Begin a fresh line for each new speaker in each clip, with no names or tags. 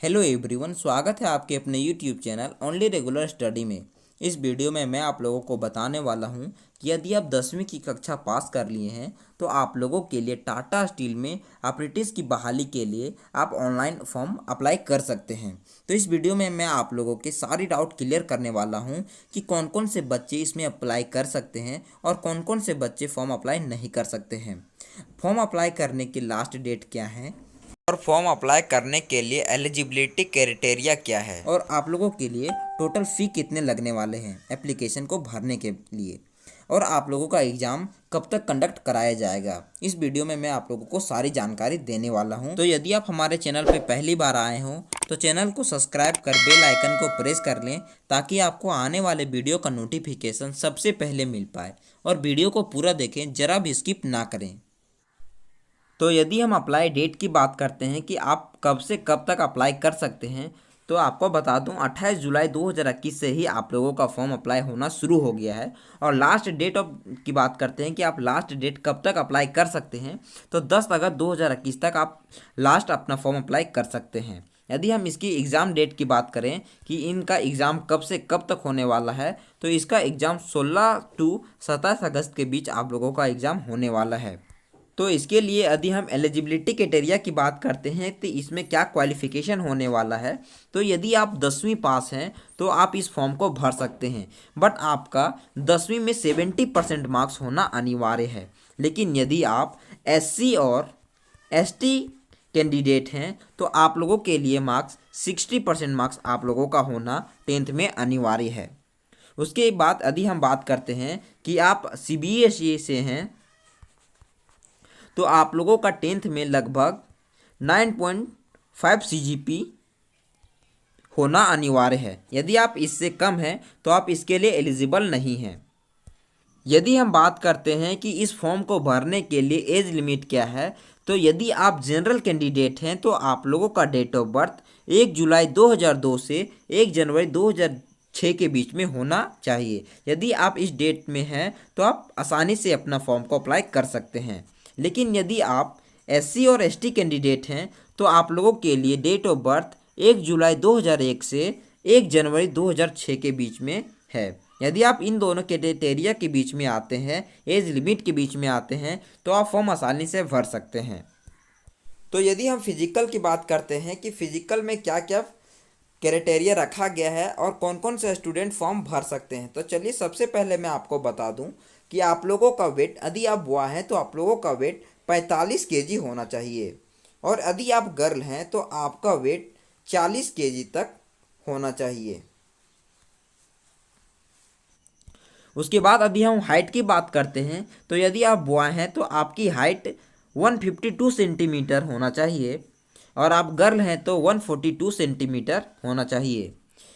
Hello everyone, स्वागत है आपके अपने YouTube channel only regular study में। इस वीडियो में मैं आप लोगों को बताने वाला हूं कि यदि आप 10वीं की कक्षा पास कर लिए हैं तो आप लोगों के लिए टाटा स्टील में अप्रेंटिस की बहाली के लिए आप ऑनलाइन फॉर्म अप्लाई कर सकते हैं। तो इस वीडियो में मैं आप लोगों के सारी डाउट क्लियर करने वाला हूं कि कौन कौन से बच्चे इसमें अप्लाई कर सकते हैं और कौन कौन से बच्चे फॉर्म अप्लाई नहीं कर सकते हैं। फॉर्म अप्लाई करने की लास्ट डेट क्या है और फॉर्म अप्लाई करने के लिए एलिजिबिलिटी क्राइटेरिया क्या है और आप लोगों के लिए टोटल फ़ी कितने लगने वाले हैं एप्लीकेशन को भरने के लिए, और आप लोगों का एग्ज़ाम कब तक कंडक्ट कराया जाएगा। इस वीडियो में मैं आप लोगों को सारी जानकारी देने वाला हूं। तो यदि आप हमारे चैनल पर पहली बार आए हों तो चैनल को सब्सक्राइब कर बेल आइकन को प्रेस कर लें ताकि आपको आने वाले वीडियो का नोटिफिकेशन सबसे पहले मिल पाए, और वीडियो को पूरा देखें, ज़रा भी स्किप ना करें। तो यदि हम अप्लाई डेट की बात करते हैं कि आप कब से कब तक अप्लाई कर सकते हैं, तो आपको बता दूं 28 जुलाई 2021 से ही आप लोगों का फॉर्म अप्लाई होना शुरू हो गया है। और लास्ट डेट ऑफ की बात करते हैं कि आप लास्ट डेट कब तक अप्लाई कर सकते हैं, तो 10 अगस्त 2021 तक आप लास्ट अपना फॉर्म अप्लाई कर सकते हैं। यदि हम इसकी एग्ज़ाम डेट की बात करें कि इनका एग्ज़ाम कब से कब तक होने वाला है, तो इसका एग्ज़ाम 16 टू 27 अगस्त के बीच आप लोगों का एग्ज़ाम होने वाला है। तो इसके लिए यदि हम एलिजिबिलिटी क्राइटेरिया की बात करते हैं तो इसमें क्या क्वालिफ़िकेशन होने वाला है, तो यदि आप 10वीं पास हैं तो आप इस फॉर्म को भर सकते हैं, बट आपका 10वीं में 70% मार्क्स होना अनिवार्य है। लेकिन यदि आप एससी और एसटी कैंडिडेट हैं तो आप लोगों के लिए मार्क्स 60% मार्क्स आप लोगों का होना 10th में अनिवार्य है। उसके बाद यदि हम बात करते हैं कि आप सीबीएसई से हैं तो आप लोगों का 10th में लगभग 9.5 सीजीपी होना अनिवार्य है। यदि आप इससे कम हैं तो आप इसके लिए एलिजिबल नहीं हैं। यदि हम बात करते हैं कि इस फॉर्म को भरने के लिए एज लिमिट क्या है, तो यदि आप जनरल कैंडिडेट हैं तो आप लोगों का डेट ऑफ बर्थ 1 जुलाई 2002 से 1 जनवरी 2006 के बीच में होना चाहिए। यदि आप इस डेट में हैं तो आप आसानी से अपना फॉर्म को अप्लाई कर सकते हैं। लेकिन यदि आप एससी और एसटी कैंडिडेट हैं तो आप लोगों के लिए डेट ऑफ बर्थ 1 जुलाई 2001 से 1 जनवरी 2006 के बीच में है। यदि आप इन दोनों क्राइटेरिया के बीच में आते हैं, एज लिमिट के बीच में आते हैं, तो आप फॉर्म आसानी से भर सकते हैं। तो यदि हम फिजिकल की बात करते हैं कि फिजिकल में क्या क्या क्राइटेरिया रखा गया है और कौन कौन से स्टूडेंट फॉर्म भर सकते हैं, तो चलिए सबसे पहले मैं आपको बता दूं कि आप लोगों का वेट, यदि आप बॉय हैं तो आप लोगों का वेट 45 केजी होना चाहिए, और यदि आप गर्ल हैं तो आपका वेट 40 केजी तक होना चाहिए। उसके बाद यदि हम हाइट की बात करते हैं तो यदि आप बॉय हैं तो आपकी हाइट 152 सेंटीमीटर होना चाहिए, और आप गर्ल हैं तो 142 सेंटीमीटर होना चाहिए।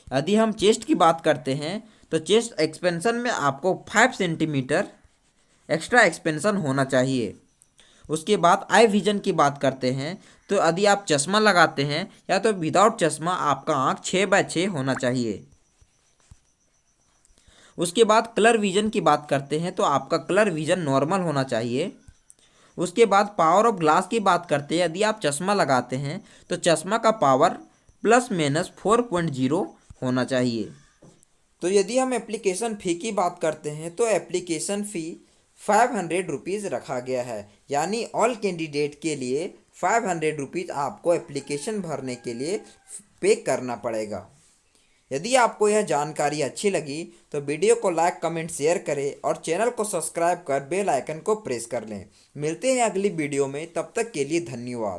यदि हम चेस्ट की बात करते हैं तो चेस्ट एक्सपेंशन में आपको 5 सेंटीमीटर एक्स्ट्रा एक्सपेंशन होना चाहिए। उसके बाद आई विजन की बात करते हैं तो यदि आप चश्मा लगाते हैं या तो विदाउट चश्मा आपका आँख 6/6 होना चाहिए। उसके बाद कलर विजन की बात करते हैं तो आपका कलर विजन नॉर्मल होना चाहिए। उसके बाद पावर ऑफ ग्लास की बात करते हैं, यदि आप चश्मा लगाते हैं तो चश्मा का पावर ±4.0 होना चाहिए। तो यदि हम एप्लीकेशन फ़ी की बात करते हैं तो एप्लीकेशन फ़ी 500 रुपीज़ रखा गया है, यानी ऑल कैंडिडेट के लिए 500 रुपीज़ आपको एप्लीकेशन भरने के लिए पे करना पड़ेगा। यदि आपको यह जानकारी अच्छी लगी तो वीडियो को लाइक, कमेंट, शेयर करें और चैनल को सब्सक्राइब कर बेल आइकन को प्रेस कर लें। मिलते हैं अगली वीडियो में, तब तक के लिए धन्यवाद।